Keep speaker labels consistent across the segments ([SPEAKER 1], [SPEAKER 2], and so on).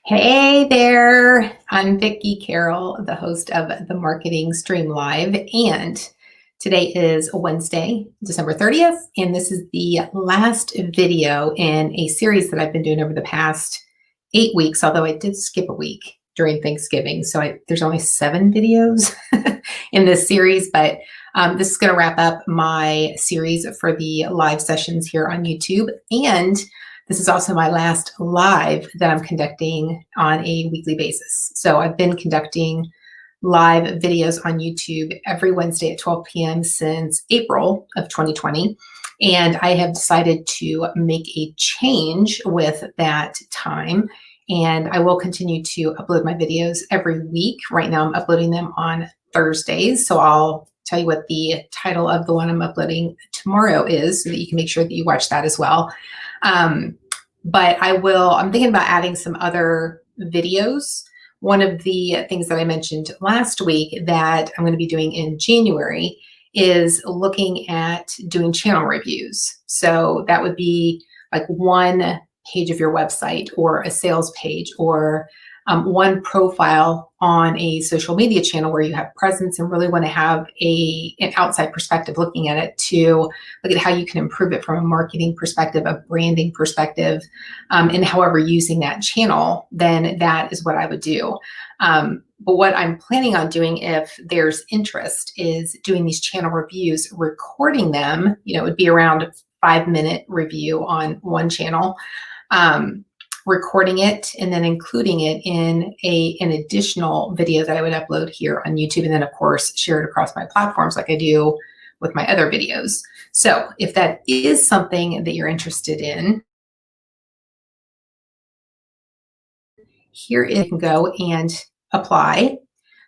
[SPEAKER 1] Hey there, I'm Vicki Carroll, the host of the Marketing Stream Live, and today is Wednesday, December 30th, and this is the last video in a series that I've been doing over the past 8 weeks, although I did skip a week during Thanksgiving, so there's only 7 videos in this series, but this is going to wrap up my series for the live sessions here on YouTube, and this is also my last live that I'm conducting on a weekly basis. So I've been conducting live videos on YouTube every Wednesday at 12 p.m. since April of 2020. And I have decided to make a change with that time. And I will continue to upload my videos every week. Right now I'm uploading them on Thursdays. So I'll tell you what the title of the one I'm uploading tomorrow is so that you can make sure that you watch that as well. But I'm thinking about adding some other videos. One of the things that I mentioned last week that I'm going to be doing in January is looking at doing channel reviews. So that would be like one page of your website or a sales page or one profile on a social media channel where you have presence and really want to have an outside perspective looking at it to look at how you can improve it from a marketing perspective, a branding perspective, and however using that channel, then that is what I would do. But what I'm planning on doing, if there's interest, is doing these channel reviews, recording them. It would be around a 5-minute review on one channel. Recording it and then including it in an additional video that I would upload here on YouTube, and then of course share it across my platforms like I do with my other videos. So if that is something that you're interested in, here you can go and apply.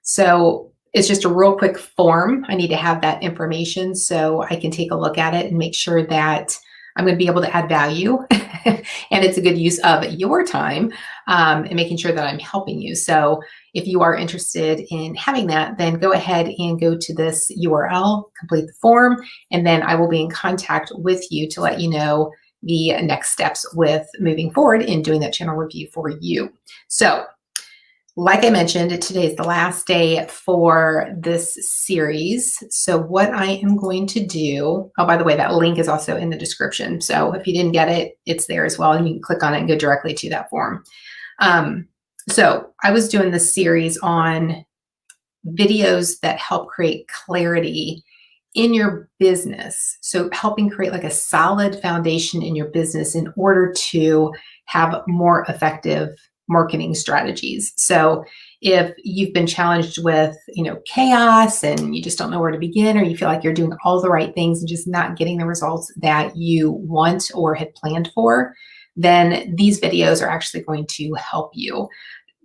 [SPEAKER 1] So it's just a real quick form. I need to have that information so I can take a look at it and make sure that I'm going to be able to add value and it's a good use of your time and making sure that I'm helping you. So if you are interested in having that, then go ahead and go to this URL, complete the form, and then I will be in contact with you to let you know the next steps with moving forward in doing that channel review for you. So like I mentioned, today is the last day for this series. So what I am going to do, oh, by the way, that link is also in the description. So if you didn't get it, it's there as well. And you can click on it and go directly to that form. So I was doing this series on videos that help create clarity in your business. So helping create like a solid foundation in your business in order to have more effective marketing strategies. So if you've been challenged with, chaos and you just don't know where to begin, or you feel like you're doing all the right things and just not getting the results that you want or had planned for, then these videos are actually going to help you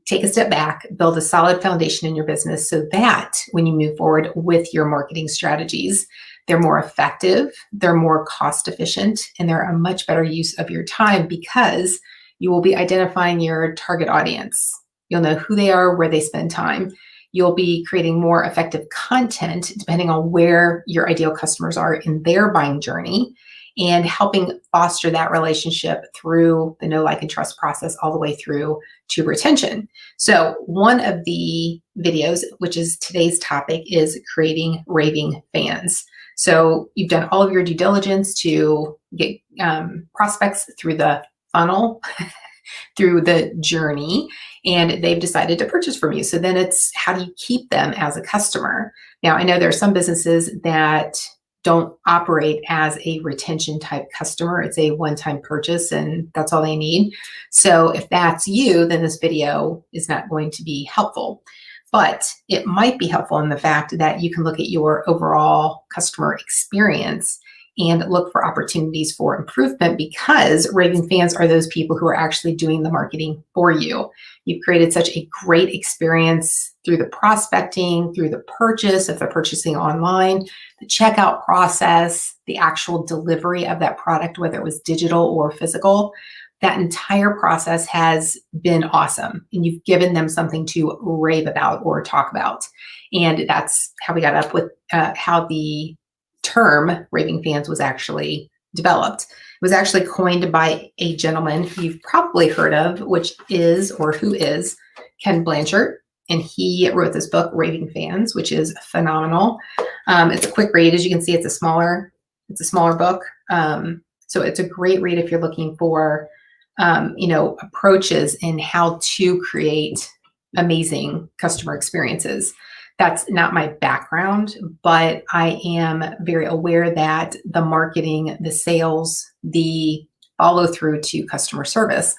[SPEAKER 1] take a step back, build a solid foundation in your business so that when you move forward with your marketing strategies, they're more effective, they're more cost efficient, and they're a much better use of your time because you will be identifying your target audience. You'll know who they are, where they spend time. You'll be creating more effective content depending on where your ideal customers are in their buying journey and helping foster that relationship through the know, like, and trust process all the way through to retention. So one of the videos, which is today's topic, is creating raving fans. So you've done all of your due diligence to get prospects through the funnel, through the journey, and they've decided to purchase from you. So then it's how do you keep them as a customer? Now, I know there are some businesses that don't operate as a retention type customer. It's a one-time purchase and that's all they need. So if that's you, then this video is not going to be helpful. But it might be helpful in the fact that you can look at your overall customer experience and look for opportunities for improvement because raving fans are those people who are actually doing the marketing for you. You've created such a great experience through the prospecting, through the purchase, if they're purchasing online, the checkout process, the actual delivery of that product, whether it was digital or physical. That entire process has been awesome. And you've given them something to rave about or talk about. And that's how we got up with how the term raving fans was actually developed. It was actually coined by a gentleman who you've probably heard of, which is, or who is, Ken Blanchard. And he wrote this book, Raving Fans, which is phenomenal. It's a quick read. As you can see, it's a smaller book. So it's a great read if you're looking for, approaches in how to create amazing customer experiences. That's not my background, but I am very aware that the marketing, the sales, the follow through to customer service,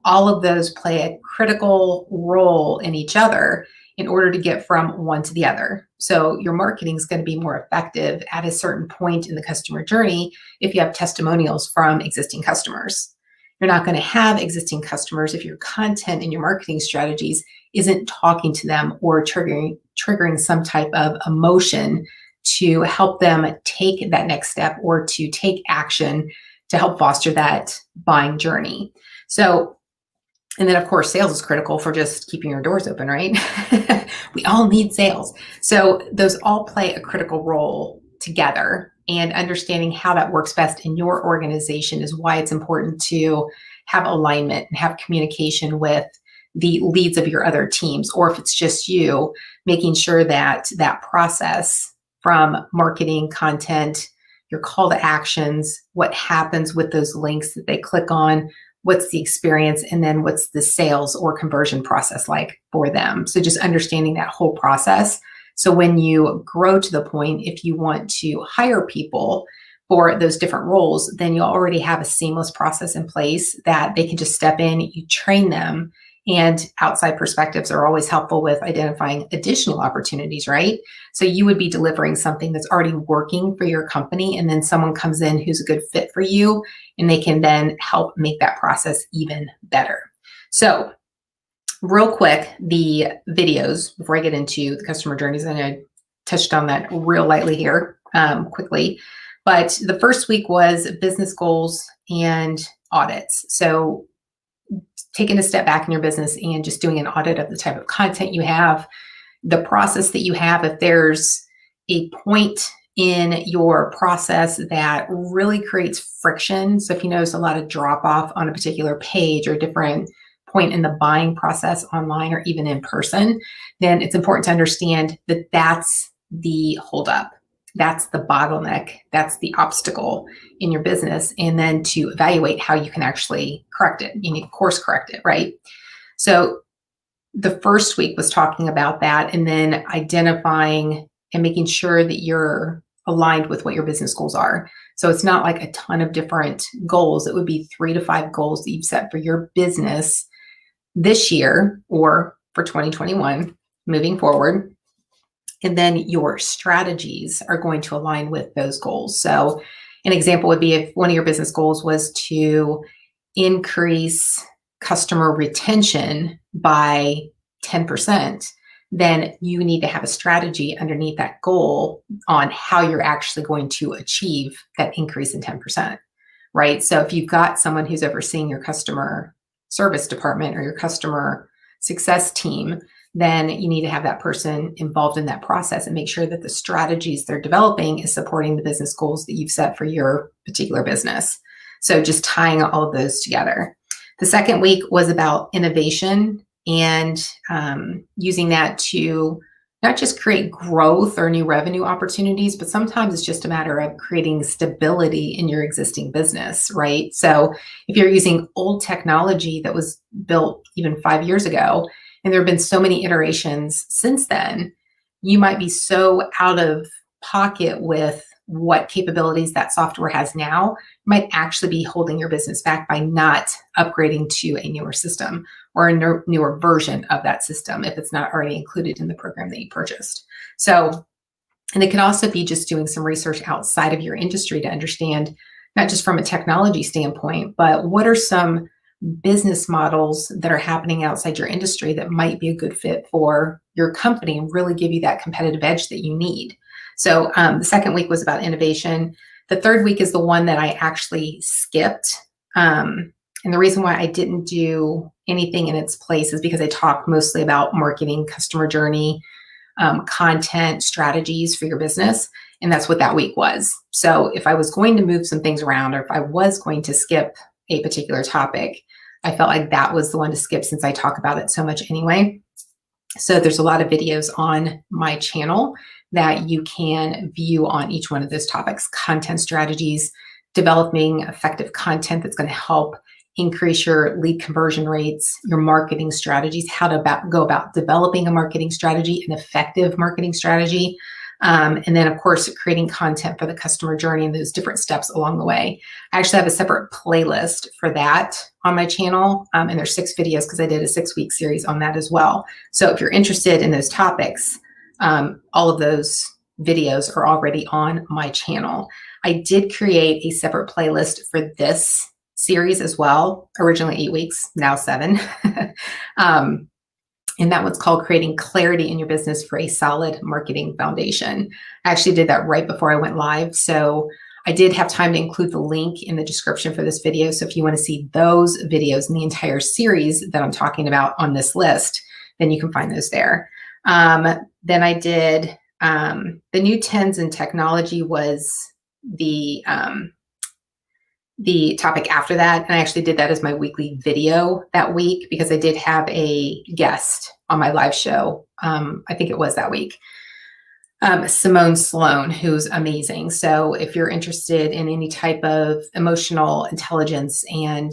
[SPEAKER 1] all of those play a critical role in each other in order to get from one to the other. So your marketing is going to be more effective at a certain point in the customer journey if you have testimonials from existing customers. You're not going to have existing customers if your content and your marketing strategies isn't talking to them or triggering some type of emotion to help them take that next step or to take action to help foster that buying journey. So, and then of course, sales is critical for just keeping your doors open, right? We all need sales. So those all play a critical role together, and understanding how that works best in your organization is why it's important to have alignment and have communication with the leads of your other teams, or if it's just you, making sure that that process from marketing, content, your call to actions, what happens with those links that they click on, what's the experience, and then what's the sales or conversion process like for them. So just understanding that whole process. So when you grow to the point, if you want to hire people for those different roles, then you already have a seamless process in place that they can just step in, you train them, and outside perspectives are always helpful with identifying additional opportunities, right? So you would be delivering something that's already working for your company, and then someone comes in who's a good fit for you, and they can then help make that process even better. So real quick, the videos, before I get into the customer journeys, and I touched on that real lightly here quickly, but the first week was business goals and audits. So taking a step back in your business and just doing an audit of the type of content you have, the process that you have. If there's a point in your process that really creates friction, so if you notice a lot of drop off on a particular page or different point in the buying process online or even in person, then it's important to understand that that's the holdup. That's the bottleneck. That's the obstacle in your business. And then to evaluate how you can actually correct it. You need to course correct it, right? So the first week was talking about that, and then identifying and making sure that you're aligned with what your business goals are. So it's not like a ton of different goals. It would be 3 to 5 goals that you've set for your business this year or for 2021 moving forward. And then your strategies are going to align with those goals. So an example would be if one of your business goals was to increase customer retention by 10%, then you need to have a strategy underneath that goal on how you're actually going to achieve that increase in 10%, right? So if you've got someone who's overseeing your customer service department or your customer success team, then you need to have that person involved in that process and make sure that the strategies they're developing is supporting the business goals that you've set for your particular business. So just tying all of those together. The second week was about innovation and using that to not just create growth or new revenue opportunities, but sometimes it's just a matter of creating stability in your existing business, right? So if you're using old technology that was built even 5 years ago, and there have been so many iterations since then, you might be so out of pocket with what capabilities that software has now, might actually be holding your business back by not upgrading to a newer system or a newer version of that system if it's not already included in the program that you purchased. So, and it can also be just doing some research outside of your industry to understand, not just from a technology standpoint, but what are some business models that are happening outside your industry that might be a good fit for your company and really give you that competitive edge that you need. So the second week was about innovation. The third week is the one that I actually skipped. And the reason why I didn't do anything in its place is because I talked mostly about marketing, customer journey, content, strategies for your business. And that's what that week was. So if I was going to move some things around, or if I was going to skip a particular topic, I felt like that was the one to skip since I talk about it so much anyway. So there's a lot of videos on my channel that you can view on each one of those topics: content strategies, developing effective content that's going to help increase your lead conversion rates, your marketing strategies, how to go about developing a marketing strategy, an effective marketing strategy. And then, of course, creating content for the customer journey and those different steps along the way. I actually have a separate playlist for that on my channel. And there's 6 videos because I did a 6-week series on that as well. So if you're interested in those topics, all of those videos are already on my channel. I did create a separate playlist for this series as well. Originally 8 weeks, now 7. And that one's called Creating Clarity in Your Business for a Solid Marketing Foundation. I actually did that right before I went live. So I did have time to include the link in the description for this video. So if you want to see those videos and the entire series that I'm talking about on this list, then you can find those there. Then I did the new trends in technology was the topic after that. And I actually did that as my weekly video that week because I did have a guest on my live show. I think it was that week. Simone Sloan, who's amazing. So if you're interested in any type of emotional intelligence and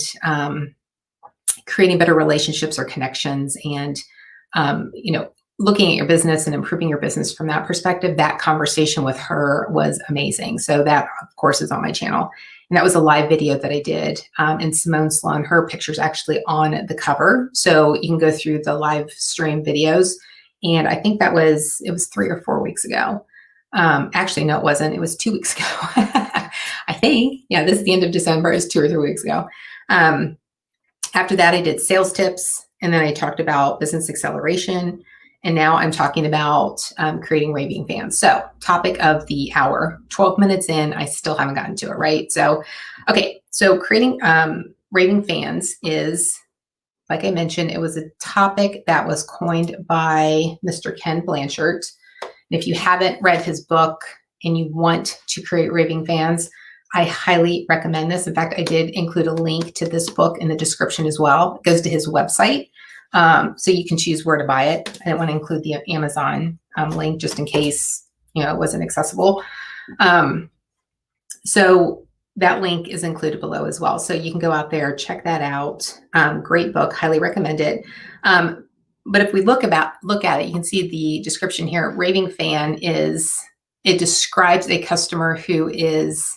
[SPEAKER 1] creating better relationships or connections and, looking at your business and improving your business from that perspective, that conversation with her was amazing. So that, of course, is on my channel. And that was a live video that I did. And Simone Sloan, her picture's actually on the cover. So you can go through the live stream videos. And I think it was 3 or 4 weeks ago. Actually, no, it wasn't. It was 2 weeks ago. I think, this is the end of December. It's 2 or 3 weeks ago. After that, I did sales tips. And then I talked about business acceleration. And now I'm talking about creating raving fans. So topic of the hour, 12 minutes in, I still haven't gotten to it, right? So, okay. So creating raving fans is, like I mentioned, it was a topic that was coined by Mr. Ken Blanchard. And if you haven't read his book and you want to create raving fans, I highly recommend this. In fact, I did include a link to this book in the description as well. It goes to his website. So you can choose where to buy it. I didn't want to include the Amazon link just in case, it wasn't accessible. So that link is included below as well. So you can go out there, check that out. Great book, highly recommend it. But if we look at it, you can see the description here. Raving fan it describes a customer who is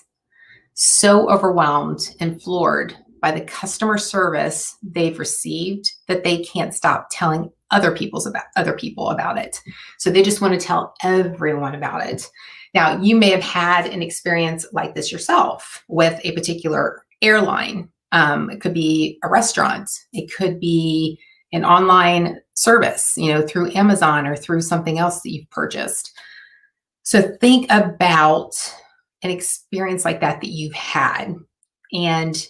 [SPEAKER 1] so overwhelmed and floored by the customer service they've received that they can't stop telling other people about it. So they just want to tell everyone about it. Now, you may have had an experience like this yourself with a particular airline. It could be a restaurant. It could be an online service, through Amazon or through something else that you've purchased. So think about an experience like that you've had and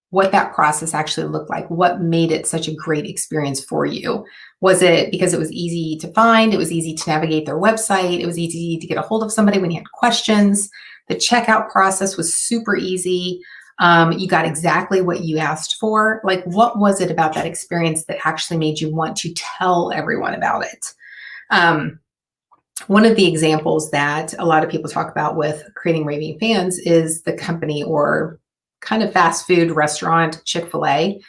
[SPEAKER 1] what that process actually looked like. What made it such a great experience for you? Was it because it was easy to find? It was easy to navigate their website. It was easy to get a hold of somebody when you had questions. The checkout process was super easy. You got exactly what you asked for. Like, what was it about that experience that actually made you want to tell everyone about it? One of the examples that a lot of people talk about with creating raving fans is the company or kind of fast food restaurant, Chick-fil-A.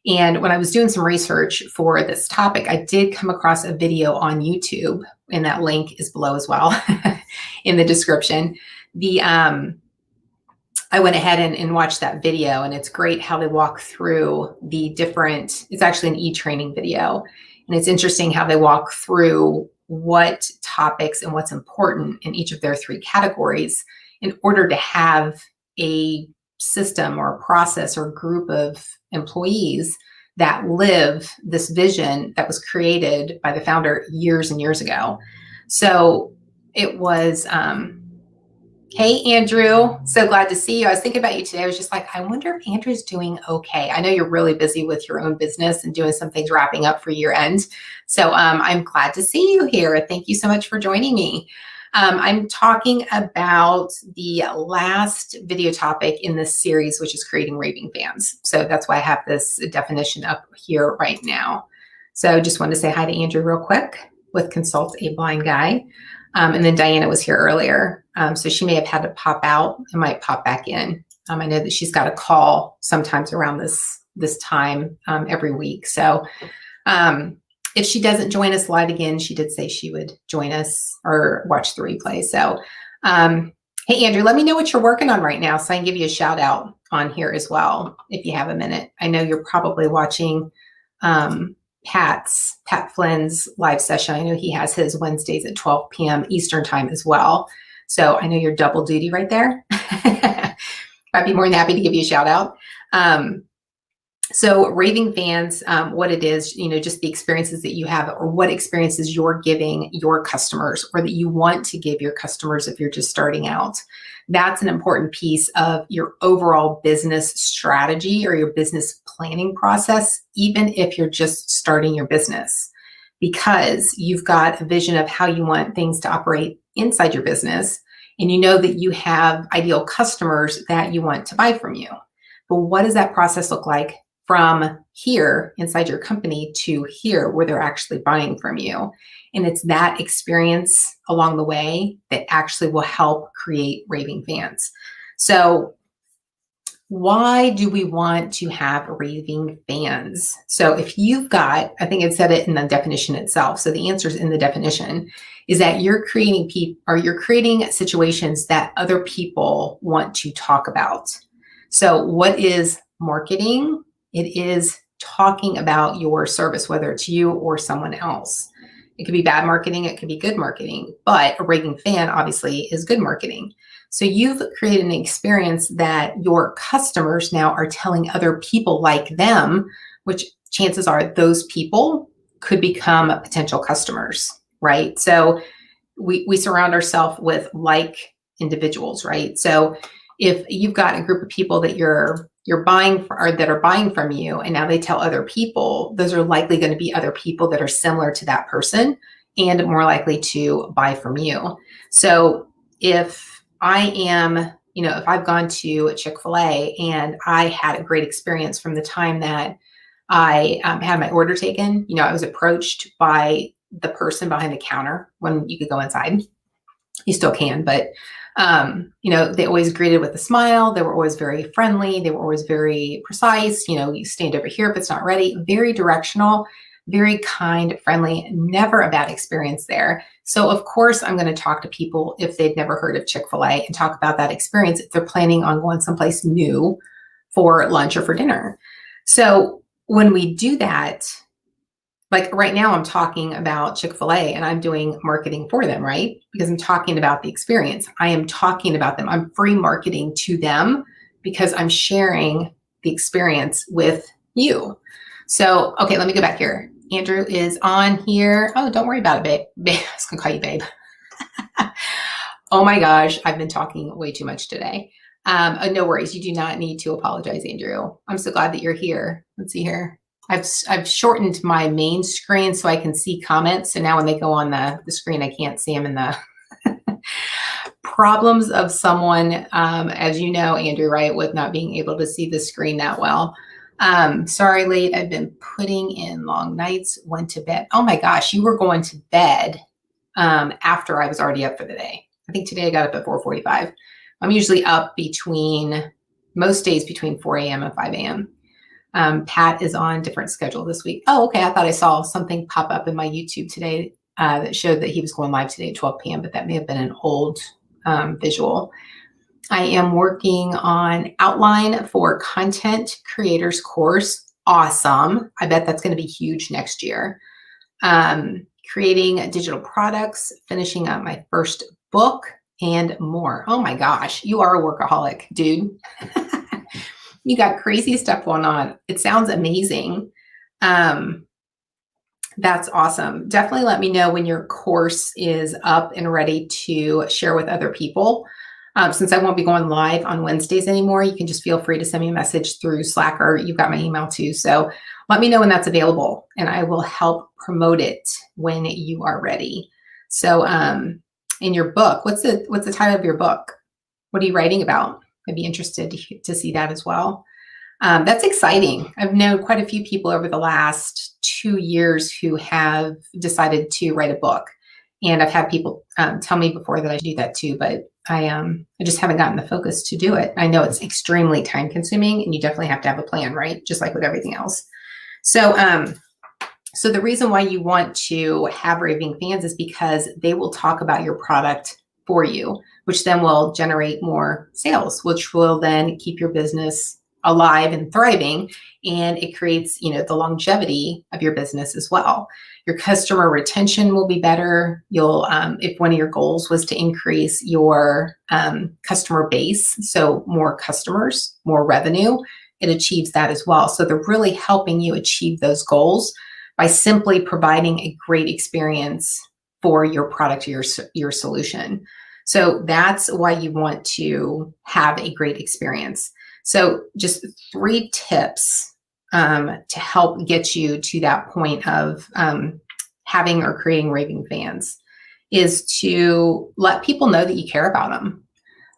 [SPEAKER 1] And when I was doing some research for this topic, I did come across a video on YouTube, and that link is below as well in the description. I went ahead and watched that video, and it's great how they walk through it's actually an e-training video. And it's interesting how they walk through what topics and what's important in each of their 3 categories in order to have a system or a process or group of employees that live this vision that was created by the founder years and years ago. So it was, hey, Andrew, so glad to see you. I was thinking about you today. I was just like, I wonder if Andrew's doing okay. I know you're really busy with your own business and doing some things wrapping up for year end. So I'm glad to see you here. Thank you so much for joining me. I'm talking about the last video topic in this series, which is creating raving fans. So that's why I have this definition up here right now. So just wanted to say hi to Andrew real quick with Consult a Blind Guy. And then Diana was here earlier. So she may have had to pop out and might pop back in. I know that she's got a call sometimes around this time every week. So if she doesn't join us live again, she did say she would join us or watch the replay. So hey, Andrew, let me know what you're working on right now so I can give you a shout out on here as well if you have a minute. I know you're probably watching Pat Flynn's live session. I know he has his Wednesdays at 12 p.m. Eastern time as well. So I know you're double duty right there. I'd be more than happy to give you a shout out. So raving fans, what it is, just the experiences that you have or what experiences you're giving your customers or that you want to give your customers if you're just starting out. That's an important piece of your overall business strategy or your business planning process, even if you're just starting your business, because you've got a vision of how you want things to operate inside your business. And you know that you have ideal customers that you want to buy from you. But what does that process look like from here inside your company to here where they're actually buying from you? And it's that experience along the way that actually will help create raving fans. So why do we want to have raving fans? So if you've got, I think it said it in the definition itself. So the answer is in the definition, is that you're creating situations that other people want to talk about. So what is marketing? It is talking about your service, whether it's you or someone else. It could be bad marketing, it could be good marketing, but a raving fan obviously is good marketing. So you've created an experience that your customers now are telling other people like them, which chances are those people could become potential customers, right? So we surround ourselves with like individuals, right? So if you've got a group of people that you're buying or that are buying from you, and now they tell other people, those are likely going to be other people that are similar to that person and more likely to buy from you. So if I am, if I've gone to Chick-fil-A and I had a great experience from the time that I had my order taken, I was approached by the person behind the counter when you could go inside. You still can, but they always greeted with a smile. They were always very friendly. They were always very precise. You stand over here if it's not ready. Very directional, very kind, friendly, never a bad experience there. So of course, I'm going to talk to people if they'd never heard of Chick-fil-A and talk about that experience if they're planning on going someplace new for lunch or for dinner. So when we do that, like right now, I'm talking about Chick-fil-A and I'm doing marketing for them, right? Because I'm talking about the experience. I am talking about them. I'm free marketing to them because I'm sharing the experience with you. So, okay, let me go back here. Andrew is on here. Oh, don't worry about it, babe. I was gonna call you babe. Oh my gosh, I've been talking way too much today. No worries. You do not need to apologize, Andrew. I'm so glad that you're here. Let's see here. I've shortened my main screen so I can see comments. So now when they go on the screen, I can't see them in the problems of someone, as you know, Andrew, right, with not being able to see the screen that well. Sorry, late. I've been putting in long nights, went to bed. Oh my gosh, you were going to bed after I was already up for the day. I think today I got up at 4:45. I'm usually up most days between 4 a.m. and 5 a.m. Pat is on different schedule this week. Oh, okay. I thought I saw something pop up in my YouTube today that showed that he was going live today at 12 p.m., but that may have been an old visual. I am working on outline for content creators course. Awesome. I bet that's going to be huge next year. Creating digital products, finishing up my first book, and more. Oh my gosh, you are a workaholic, dude. You got crazy stuff going on. It sounds amazing. That's awesome. Definitely let me know when your course is up and ready to share with other people. Since I won't be going live on Wednesdays anymore, you can just feel free to send me a message through Slack, or you've got my email too. So let me know when that's available and I will help promote it when you are ready. So in your book. What's the title of your book? What are you writing about? I'd be interested to see that as well. That's exciting. I've known quite a few people over the last 2 years who have decided to write a book. And I've had people tell me before that I should do that too, but I just haven't gotten the focus to do it. I know it's extremely time consuming and you definitely have to have a plan, right? Just like with everything else. So, so the reason why you want to have raving fans is because they will talk about your product for you, which then will generate more sales, which will then keep your business alive and thriving. And it creates, the longevity of your business as well. Your customer retention will be better. You'll, if one of your goals was to increase your customer base, so more customers, more revenue, it achieves that as well. So they're really helping you achieve those goals by simply providing a great experience for your product or your solution. So that's why you want to have a great experience. So just 3 tips to help get you to that point of having or creating raving fans is to let people know that you care about them.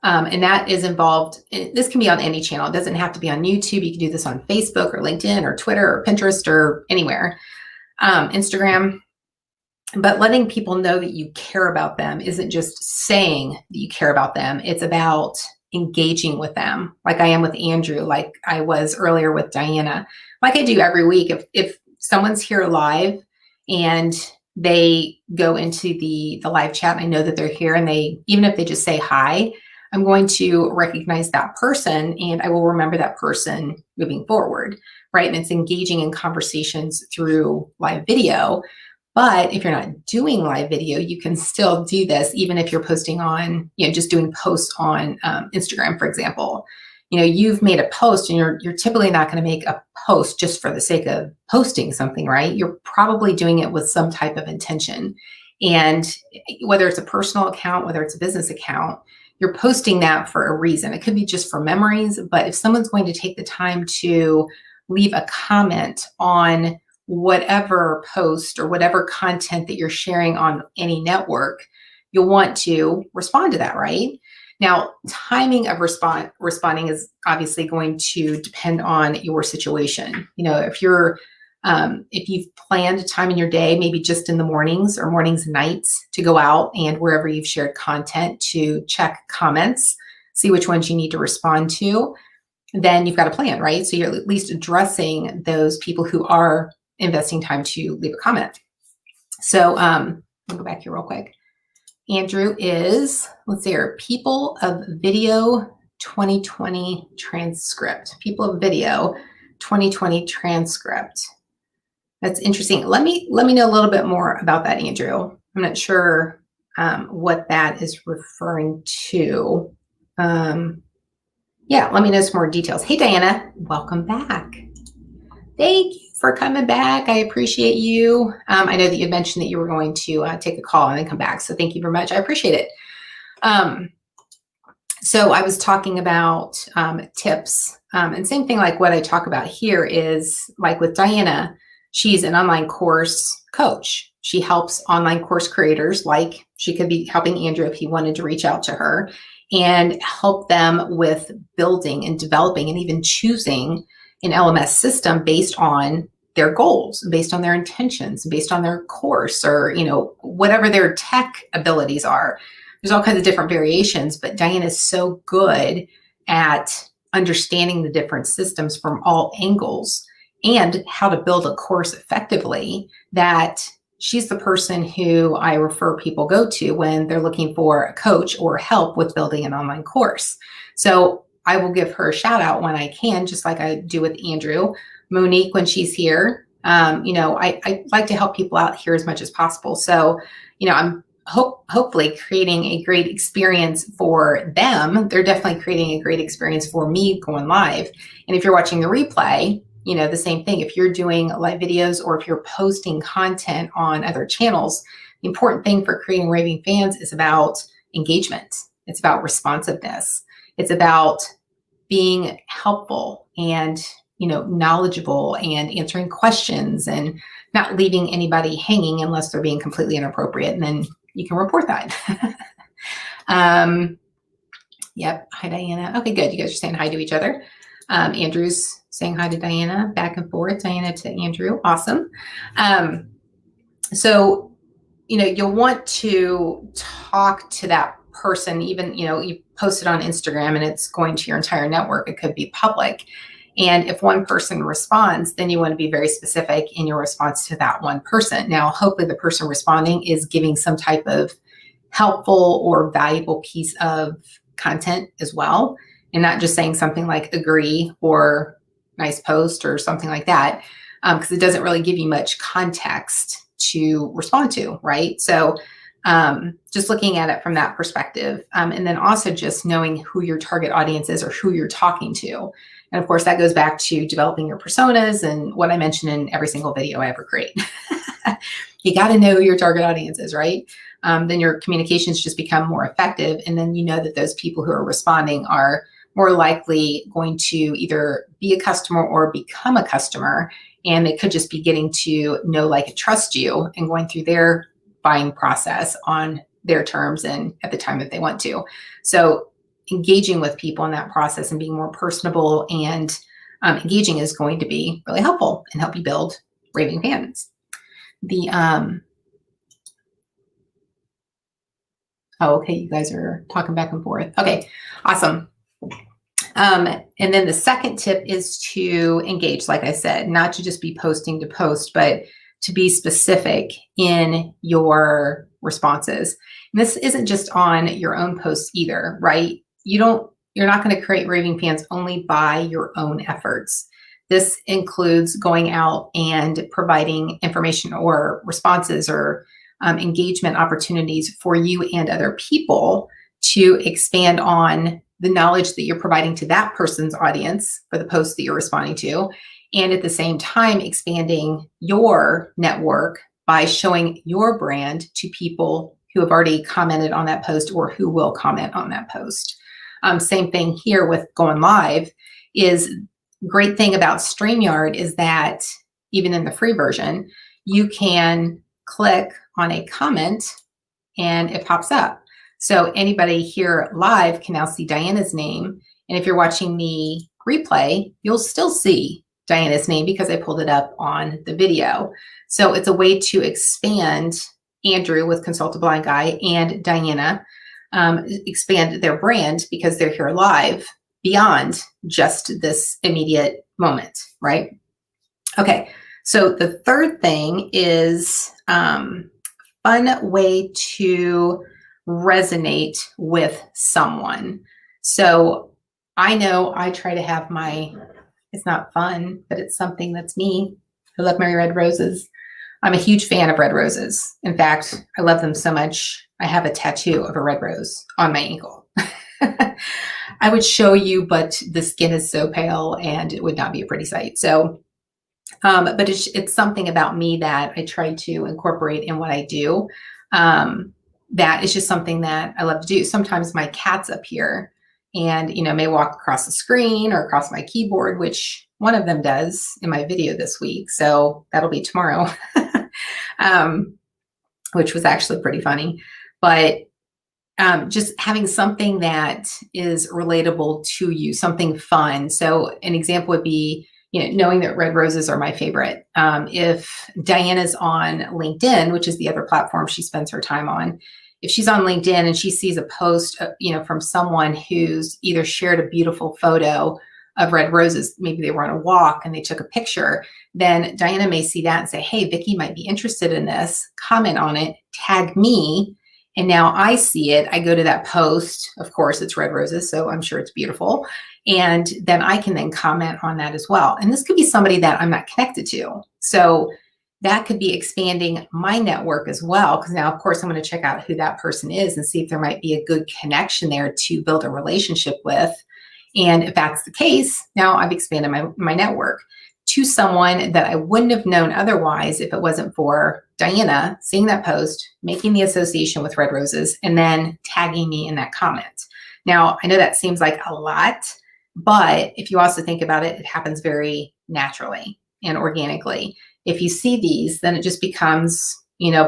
[SPEAKER 1] And that is involved, this can be on any channel. It doesn't have to be on YouTube. You can do this on Facebook or LinkedIn or Twitter or Pinterest or anywhere, Instagram. But letting people know that you care about them isn't just saying that you care about them. It's about engaging with them, like I am with Andrew, like I was earlier with Diana, like I do every week. If someone's here live and they go into the live chat and I know that they're here and even if they just say hi, I'm going to recognize that person and I will remember that person moving forward, right? And it's engaging in conversations through live video. But if you're not doing live video, you can still do this even if you're posting on, just doing posts on Instagram, for example. You've made a post and you're typically not going to make a post just for the sake of posting something, right? You're probably doing it with some type of intention. And whether it's a personal account, whether it's a business account, you're posting that for a reason. It could be just for memories, but if someone's going to take the time to leave a comment on whatever post or whatever content that you're sharing on any network, you'll want to respond to that, right? Now, timing of responding is obviously going to depend on your situation. If you've planned a time in your day, maybe just in the mornings or mornings and nights to go out and wherever you've shared content to check comments, see which ones you need to respond to, then you've got a plan, right? So you're at least addressing those people who are investing time to leave a comment. So I'll go back here real quick. Andrew is, let's see here, People of Video 2020 transcript. People of Video 2020 transcript. That's interesting. Let me know a little bit more about that, Andrew. I'm not sure what that is referring to. Yeah, let me know some more details. Hey, Diana, welcome back. Thank you for coming back. I appreciate you. I know that you had mentioned that you were going to take a call and then come back. So thank you very much. I appreciate it. So I was talking about tips and same thing like what I talk about here is like with Diana, she's an online course coach. She helps online course creators, like she could be helping Andrew if he wanted to reach out to her and help them with building and developing and even choosing an LMS system based on their goals, based on their intentions, based on their course or, whatever their tech abilities are. There's all kinds of different variations, but Diane is so good at understanding the different systems from all angles and how to build a course effectively that she's the person who I refer people go to when they're looking for a coach or help with building an online course. So I will give her a shout out when I can, just like I do with Andrew. Monique, when she's here, I like to help people out here as much as possible. So, I'm hopefully creating a great experience for them. They're definitely creating a great experience for me going live. And if you're watching the replay, the same thing. If you're doing live videos or if you're posting content on other channels, the important thing for creating raving fans is about engagement. It's about responsiveness. It's about being helpful and, knowledgeable and answering questions and not leaving anybody hanging unless they're being completely inappropriate. And then, you can report that. Yep. Hi, Diana. Okay, good. You guys are saying hi to each other. Andrew's saying hi to Diana, back and forth. Diana to Andrew. Awesome. So, you'll want to talk to that person, even, you post it on Instagram and it's going to your entire network. It could be public. And if one person responds, then you want to be very specific in your response to that one person. Now, hopefully the person responding is giving some type of helpful or valuable piece of content as well, and not just saying something like agree or nice post or something like that, because it doesn't really give you much context to respond to, right? So just looking at it from that perspective, and then also just knowing who your target audience is or who you're talking to. And of course, that goes back to developing your personas and what I mention in every single video I ever create. You got to know who your target audience is, right? Then your communications just become more effective. And then you know that those people who are responding are more likely going to either be a customer or become a customer. And they could just be getting to know, like, and trust you and going through their buying process on their terms and at the time that they want to. So engaging with people in that process and being more personable and engaging is going to be really helpful and help you build raving fans. Oh, okay, you guys are talking back and forth. Okay, awesome. And then the second tip is to engage, like I said, not to just be posting to post, but to be specific in your responses. And this isn't just on your own posts either, right? You're not going to create raving fans only by your own efforts. This includes going out and providing information or responses or engagement opportunities for you and other people to expand on the knowledge that you're providing to that person's audience for the post that you're responding to. And at the same time, expanding your network by showing your brand to people who have already commented on that post or who will comment on that post. Same thing here with going live. Is great thing about StreamYard is that even in the free version, you can click on a comment and it pops up. So anybody here live can now see Diana's name. And if you're watching the replay, you'll still see Diana's name because I pulled it up on the video. So it's a way to expand Andrew with Consult a Blind Guy and Diana, expand their brand because they're here live beyond just this immediate moment, right? Okay, so the third thing is fun way to resonate with someone. So I know I try to have it's not fun, but it's something that's me. I love my red roses. I'm a huge fan of red roses. In fact, I love them so much, I have a tattoo of a red rose on my ankle. I would show you, but the skin is so pale and it would not be a pretty sight. So, but it's something about me that I try to incorporate in what I do. That is just something that I love to do. Sometimes my cat's up here and, may walk across the screen or across my keyboard, which one of them does in my video this week. So that'll be tomorrow, which was actually pretty funny. But just having something that is relatable to you, something fun. So an example would be, knowing that red roses are my favorite. If Diana's on LinkedIn, which is the other platform she spends her time on, if she's on LinkedIn and she sees a post, from someone who's either shared a beautiful photo of red roses, maybe they were on a walk and they took a picture, then Diana may see that and say, hey, Vicki might be interested in this, comment on it, tag me. And now I see it, I go to that post, of course it's red roses, so I'm sure it's beautiful. And then I can then comment on that as well. And this could be somebody that I'm not connected to. So that could be expanding my network as well. Because now, of course, I'm going to check out who that person is and see if there might be a good connection there to build a relationship with. And if that's the case, now I've expanded my network to someone that I wouldn't have known otherwise if it wasn't for Diana seeing that post, making the association with red roses, and then tagging me in that comment. Now, I know that seems like a lot, but if you also think about it, it happens very naturally and organically. If you see these, then it just becomes,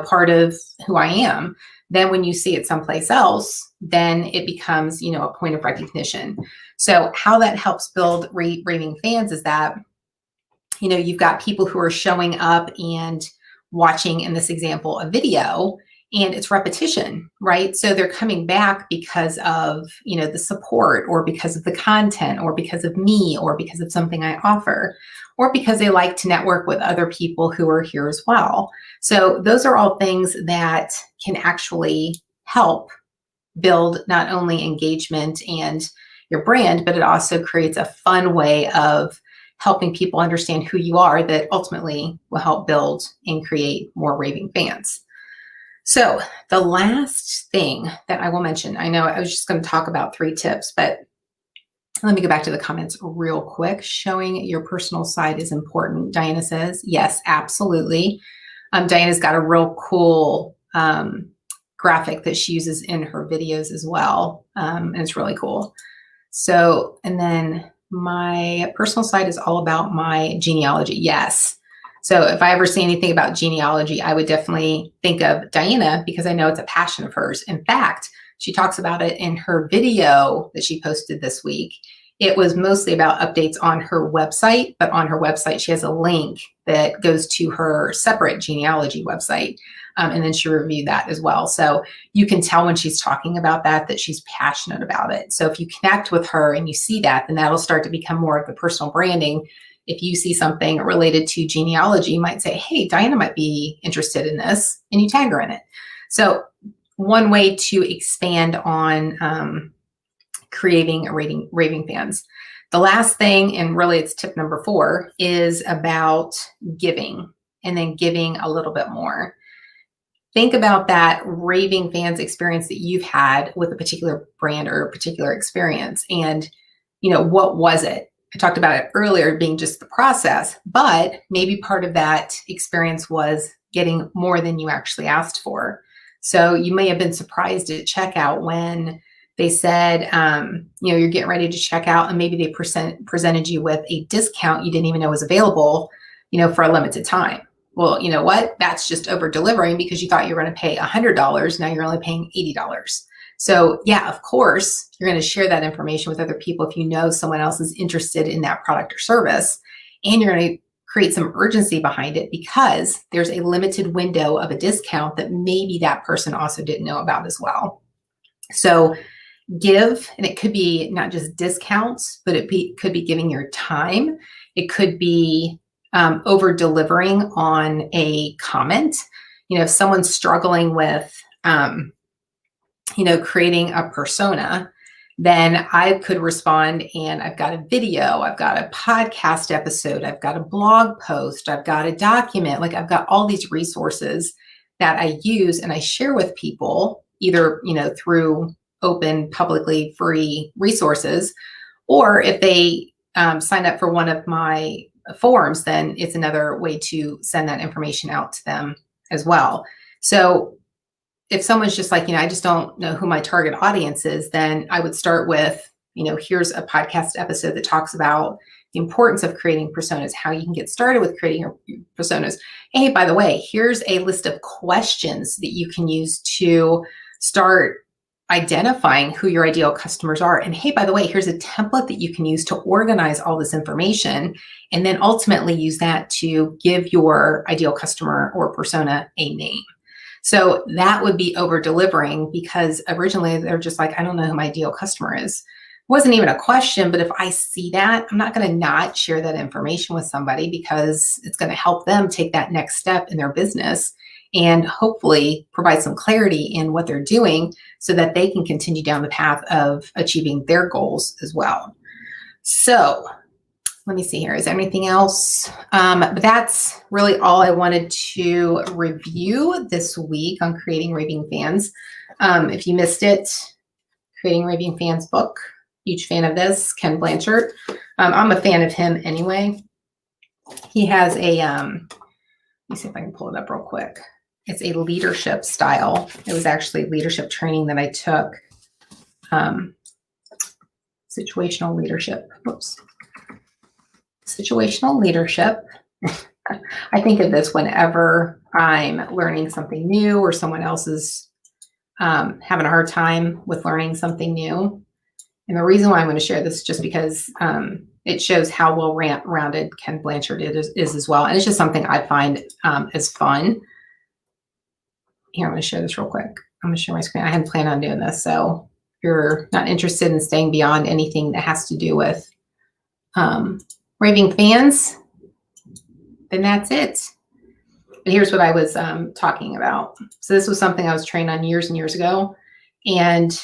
[SPEAKER 1] part of who I am. then when you see it someplace else, then it becomes, a point of recognition. So how that helps build raving fans is that, you've got people who are showing up and watching, in this example, a video, and it's repetition, right? So they're coming back because of, the support, or because of the content, or because of me, or because of something I offer, or because they like to network with other people who are here as well. So those are all things that can actually help build not only engagement and your brand, but it also creates a fun way of helping people understand who you are that ultimately will help build and create more raving fans. So the last thing that I will mention, I know I was just going to talk about 3 tips, but let me go back to the comments real quick. Showing your personal side is important, Diana says. Yes, absolutely. Diana's got a real cool graphic that she uses in her videos as well, and it's really cool. So, and then my personal side is all about my genealogy. Yes. So if I ever see anything about genealogy, I would definitely think of Diana, because I know it's a passion of hers. In fact, she talks about it in her video that she posted this week. It was mostly about updates on her website, but on her website, she has a link that goes to her separate genealogy website. And then she reviewed that as well. So you can tell when she's talking about that she's passionate about it. So if you connect with her and you see that, then that'll start to become more of the personal branding. If you see something related to genealogy, you might say, hey, Diana might be interested in this, and you tag her in it. So one way to expand on creating raving fans. The last thing, and really it's tip number 4, is about giving, and then giving a little bit more. Think about that raving fans experience that you've had with a particular brand or a particular experience. And, what was it? I talked about it earlier being just the process, but maybe part of that experience was getting more than you actually asked for. So you may have been surprised at checkout when they said, you're getting ready to check out, and maybe they presented you with a discount you didn't even know was available, for a limited time. Well, you know what? That's just over delivering, because you thought you were going to pay $100. Now you're only paying $80. So yeah, of course, you're going to share that information with other people if you know someone else is interested in that product or service, and you're going to create some urgency behind it because there's a limited window of a discount that maybe that person also didn't know about as well. So give, and it could be not just discounts, but could be giving your time. It could be over delivering on a comment. If someone's struggling with, creating a persona, then I could respond, and I've got a video, I've got a podcast episode, I've got a blog post, I've got a document, like I've got all these resources that I use and I share with people, either, through open, publicly free resources, or if they sign up for one of my forums, then it's another way to send that information out to them as well. So if someone's just like, I just don't know who my target audience is, then I would start with, here's a podcast episode that talks about the importance of creating personas, how you can get started with creating your personas. Hey, by the way, here's a list of questions that you can use to start identifying who your ideal customers are. And hey, by the way, here's a template that you can use to organize all this information, and then ultimately use that to give your ideal customer or persona a name. So that would be over delivering, because originally they're just like, I don't know who my ideal customer is. It wasn't even a question, but if I see that, I'm not going to not share that information with somebody, because it's going to help them take that next step in their business and hopefully provide some clarity in what they're doing so that they can continue down the path of achieving their goals as well. So let me see here. Is there anything else? But that's really all I wanted to review this week on Creating Raving Fans. If you missed it, Creating Raving Fans book, huge fan of this, Ken Blanchard. I'm a fan of him anyway. He has a, let me see if I can pull it up real quick. It's a leadership style. It was actually leadership training that I took. Situational leadership. Whoops. Situational leadership. I think of this whenever I'm learning something new or someone else is having a hard time with learning something new. And the reason why I'm going to share this is just because it shows how well-rounded Ken Blanchard is as well. And it's just something I find as fun. Here, I'm going to share this real quick. I'm going to share my screen. I hadn't planned on doing this. So if you're not interested in staying beyond anything that has to do with Raving fans, then that's it. But here's what I was talking about. So this was something I was trained on years and years ago. And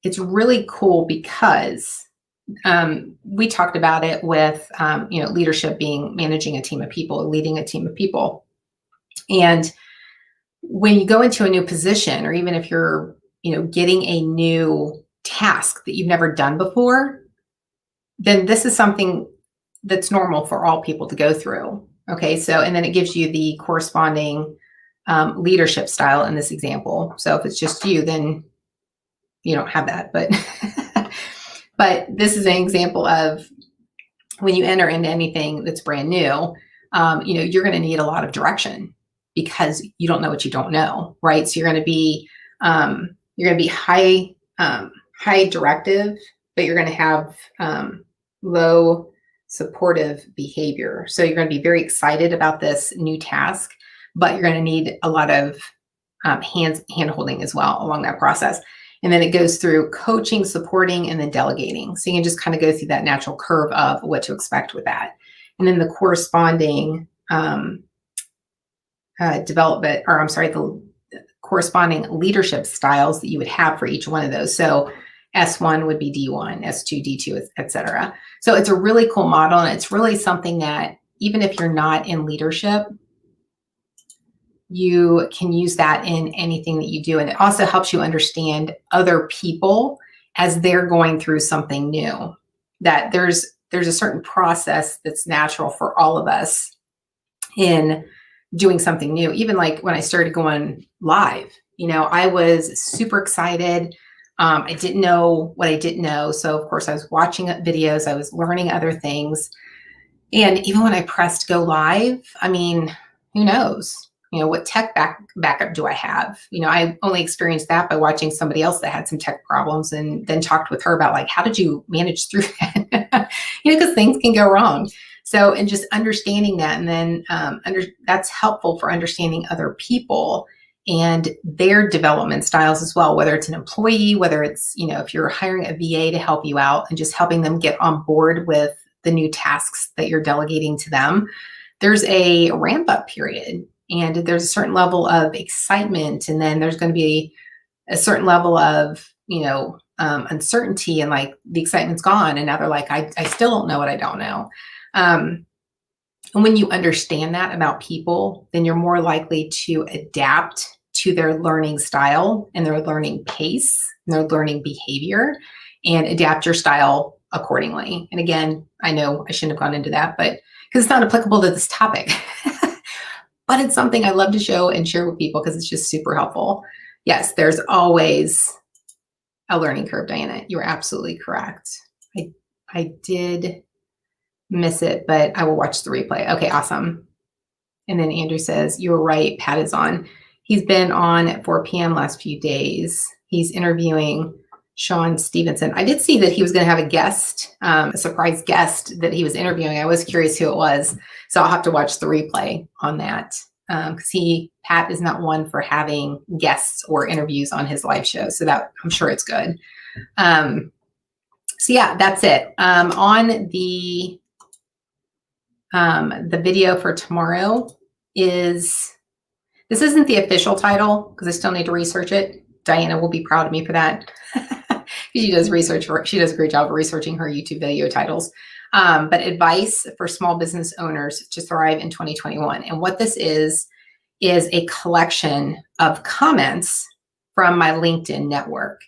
[SPEAKER 1] it's really cool because we talked about it with, leadership being managing a team of people, leading a team of people. And when you go into a new position, or even if you're, getting a new task that you've never done before, then this is something that's normal for all people to go through. Okay, so, and then it gives you the corresponding leadership style in this example. So if it's just you, then you don't have that, but but this is an example of when you enter into anything that's brand new, you're going to need a lot of direction because you don't know what you don't know, right? So you're going to be high directive, but you're going to have low supportive behavior. So you're going to be very excited about this new task, but you're going to need a lot of hand holding as well along that process. And then it goes through coaching, supporting, and then delegating. So you can just kind of go through that natural curve of what to expect with that. And then the corresponding the corresponding leadership styles that you would have for each one of those. So S1 would be D1, S2, D2, et cetera. So it's a really cool model. And it's really something that even if you're not in leadership, you can use that in anything that you do. And it also helps you understand other people as they're going through something new, that there's a certain process that's natural for all of us in doing something new. Even like when I started going live, I was super excited. I didn't know what I didn't know. So of course I was watching videos, I was learning other things. And even when I pressed go live, I mean, who knows? What tech backup do I have? I only experienced that by watching somebody else that had some tech problems and then talked with her about like, how did you manage through that? Because things can go wrong. So, and just understanding that, and then that's helpful for understanding other people and their development styles as well, whether it's an employee, whether it's, if you're hiring a VA to help you out and just helping them get on board with the new tasks that you're delegating to them. There's a ramp up period. And there's a certain level of excitement, and then there's going to be a certain level of, uncertainty, and like the excitement's gone. And now they're like, I still don't know what I don't know. And when you understand that about people, then you're more likely to adapt to their learning style and their learning pace and their learning behavior, and adapt your style accordingly. And again, I know I shouldn't have gone into that, but because it's not applicable to this topic. But it's something I love to show and share with people because it's just super helpful. Yes, there's always a learning curve, Diana. You're absolutely correct. I did miss it, but I will watch the replay. Okay, awesome. And then Andrew says, you were right, Pat is on. He's been on at 4 p.m. last few days. He's interviewing Sean Stevenson. I did see that he was going to have a guest, a surprise guest that he was interviewing. I was curious who it was. So I'll have to watch the replay on that because Pat is not one for having guests or interviews on his live show. So that I'm sure it's good. So yeah, that's it. On the video for tomorrow this isn't the official title because I still need to research it. Diana will be proud of me for that. She does she does a great job of researching her YouTube video titles. But advice for small business owners to thrive in 2021. And what this is a collection of comments from my LinkedIn network.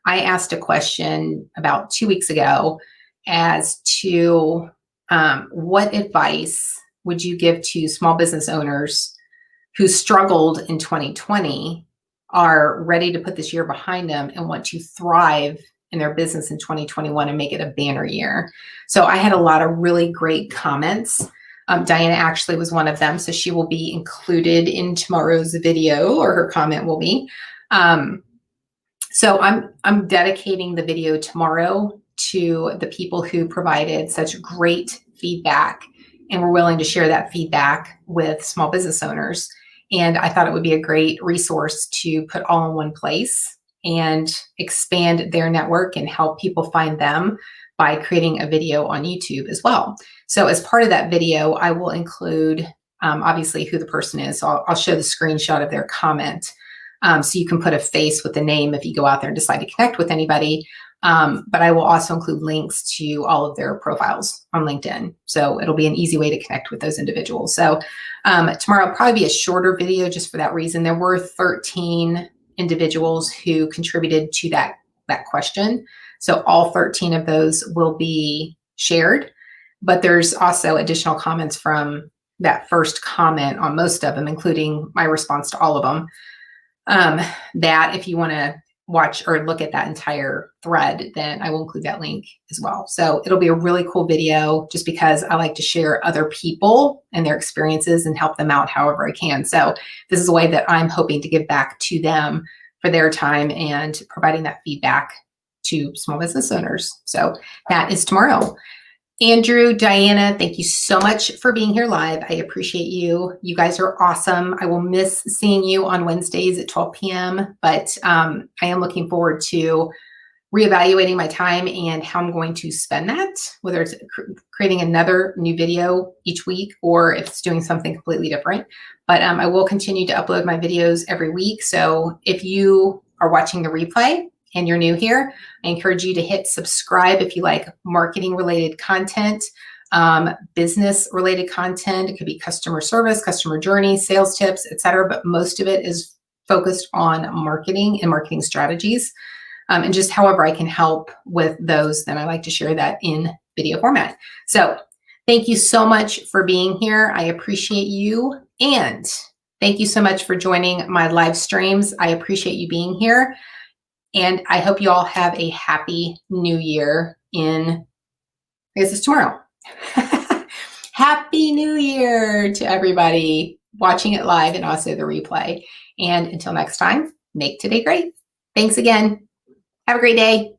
[SPEAKER 1] I asked a question about 2 weeks ago as to what advice would you give to small business owners who struggled in 2020, are ready to put this year behind them and want to thrive in their business in 2021 and make it a banner year. So I had a lot of really great comments. Diana actually was one of them. So she will be included in tomorrow's video, or her comment will be. So I'm dedicating the video tomorrow to the people who provided such great feedback and were willing to share that feedback with small business owners. And I thought it would be a great resource to put all in one place and expand their network and help people find them by creating a video on YouTube as well. So as part of that video, I will include obviously who the person is. So I'll show the screenshot of their comment. So you can put a face with the name if you go out there and decide to connect with anybody. But I will also include links to all of their profiles on LinkedIn. So it'll be an easy way to connect with those individuals. So tomorrow will probably be a shorter video just for that reason. There were 13 individuals who contributed to that question. So all 13 of those will be shared. But there's also additional comments from that first comment on most of them, including my response to all of them. That if you want to watch or look at that entire thread, then I will include that link as well. So it'll be a really cool video just because I like to share other people and their experiences and help them out however I can. So this is a way that I'm hoping to give back to them for their time and providing that feedback to small business owners. So that is tomorrow. Andrew, Diana, thank you so much for being here live. I appreciate you. You guys are awesome. I will miss seeing you on Wednesdays at 12 p.m., but I am looking forward to reevaluating my time and how I'm going to spend that, whether it's creating another new video each week or if it's doing something completely different. But I will continue to upload my videos every week. So if you are watching the replay, and you're new here, I encourage you to hit subscribe if you like marketing related content, business related content. It could be customer service, customer journey, sales tips, etc. But most of it is focused on marketing and marketing strategies. And just however I can help with those, then I like to share that in video format. So thank you so much for being here. I appreciate you. And thank you so much for joining my live streams. I appreciate you being here. And I hope you all have a happy new year I guess it's tomorrow. Happy New Year to everybody watching it live and also the replay. And until next time, make today great. Thanks again. Have a great day.